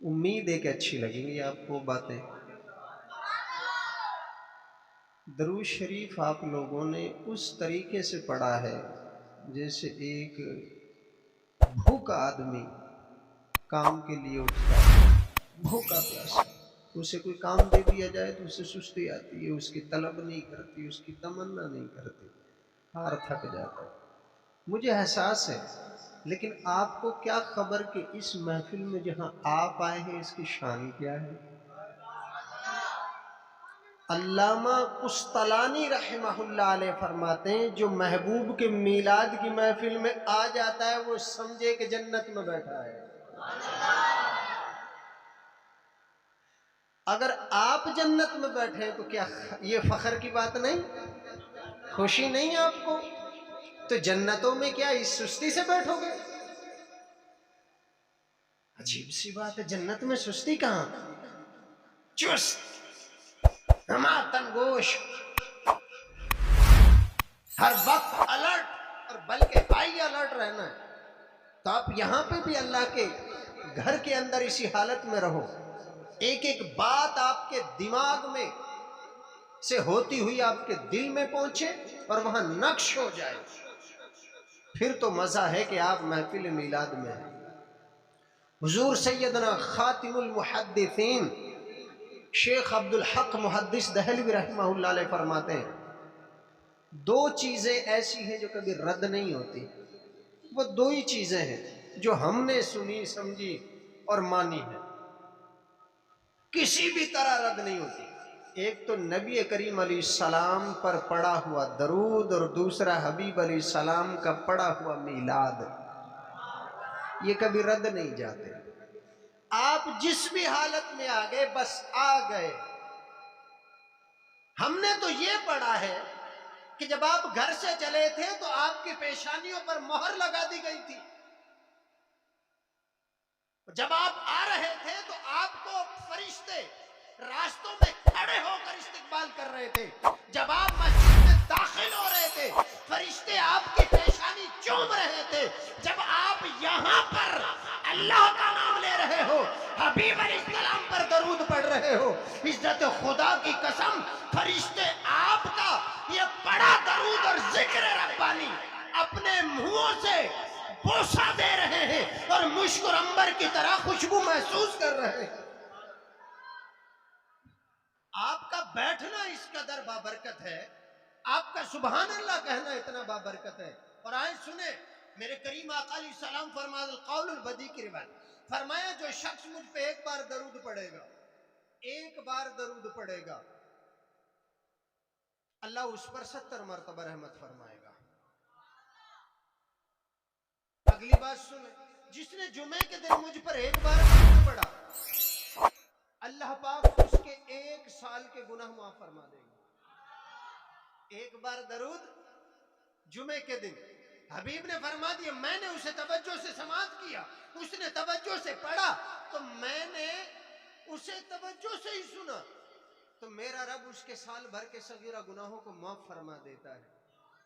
उम्मीद है कि अच्छी लगेंगी आपको बातें। दरूद शरीफ आप लोगों ने उस तरीके से पढ़ा है जैसे एक भूखा आदमी काम के लिए उठता है, भूखा प्यासा, उसे कोई काम दे दिया जाए तो उसे सुस्ती आती है, उसकी तलब नहीं करती, उसकी तमन्ना नहीं करती, हार थक जाता है। मुझे एहसास है, लेकिन आपको क्या खबर कि इस महफिल में जहां आप आए हैं इसकी शान क्या है। अल्लामा कुस्तलानी रहमहुल्लाह अलैह फरमाते हैं, जो महबूब के मीलाद की महफिल में आ जाता है वो समझे कि जन्नत में बैठा है। अगर आप जन्नत में बैठे तो क्या ये फखर की बात नहीं, खुशी नहीं आपको? तो जन्नतों में क्या इस सुस्ती से बैठोगे? अजीब सी बात है, जन्नत में सुस्ती कहां, चुस्त तन गोश, हर वक्त अलर्ट, और बल्कि हाई अलर्ट रहना है। तो आप यहां पे भी अल्लाह के घर के अंदर इसी हालत में रहो, एक एक बात आपके दिमाग में से होती हुई आपके दिल में पहुंचे और वहां नक्श हो जाए, फिर तो मजा है कि आप महफिल मीलाद में हैं। हुजूर सैयदना खातिमुल मुहद्दिसीन शेख अब्दुल हक मुहद्दिस दहलवी रहमहुल्लाह अलैह फरमाते हैं, दो चीजें ऐसी हैं जो कभी रद्द नहीं होती। वो दो ही चीजें हैं जो हमने सुनी समझी और मानी है, किसी भी तरह रद्द नहीं होती। एक तो नबी करीम अलैहिस्सलाम पर पड़ा हुआ दरूद और दूसरा हबीब अलैहिस्सलाम का पड़ा हुआ मीलाद। ये कभी रद्द नहीं जाते। आप जिस भी हालत में आ गए बस आ गए। हमने तो ये पढ़ा है कि जब आप घर से चले थे तो आपकी पेशानियों पर मोहर लगा दी गई थी। जब आप आ रहे थे तो आपको फरिश्ते रास्तों में खड़े होकर इस्तकबाल कर रहे थे। जब आप मस्जिद में दाखिल हो रहे थे फरिश्ते आपकी पेशानी चूम रहे थे। जब आप यहाँ पर अल्लाह का नाम ले रहे हो, हबीब अलैहिस्सलाम पर दरूद पढ़ रहे हो, इज्जत खुदा की कसम फरिश्ते आपका ये बड़ा दरूद और जिक्र रब्बानी अपने मुंहों से बोसा दे रहे हैं और मुश्क और अंबर की तरह खुशबू महसूस कर रहे हैं। आपका बैठना इस कदर बाबरकत है, आपका सुभान अल्लाह कहना इतना बाबरकत है। और आए सुने मेरे करीम आका अलैहिस्सलाम फरमाया कौलुल बदी की रिवायत, फरमाया जो शख्स मुझ पे एक बार दरूद पढ़ेगा, एक बार दरूद पढ़ेगा, अल्लाह उस पर 70 मरतबा रहमत फरमाएगा। अगली बात सुने, जिसने जुमे के दिन मुझ पर एक बार दरूद पढ़ा, अल्लाह पाक उसके 1 साल के गुनाह माफ फरमा देंगे। एक बार दरूद जुमे के दिन, हबीब ने फरमा दिया, मैंने उसे तवज्जो से समाअत किया, उसने तवज्जो से पढ़ा, तो मैंने उसे तवज्जो से ही सुना, तो मेरा रब उसके साल भर के सगीरा गुनाहों को माफ फरमा देता है।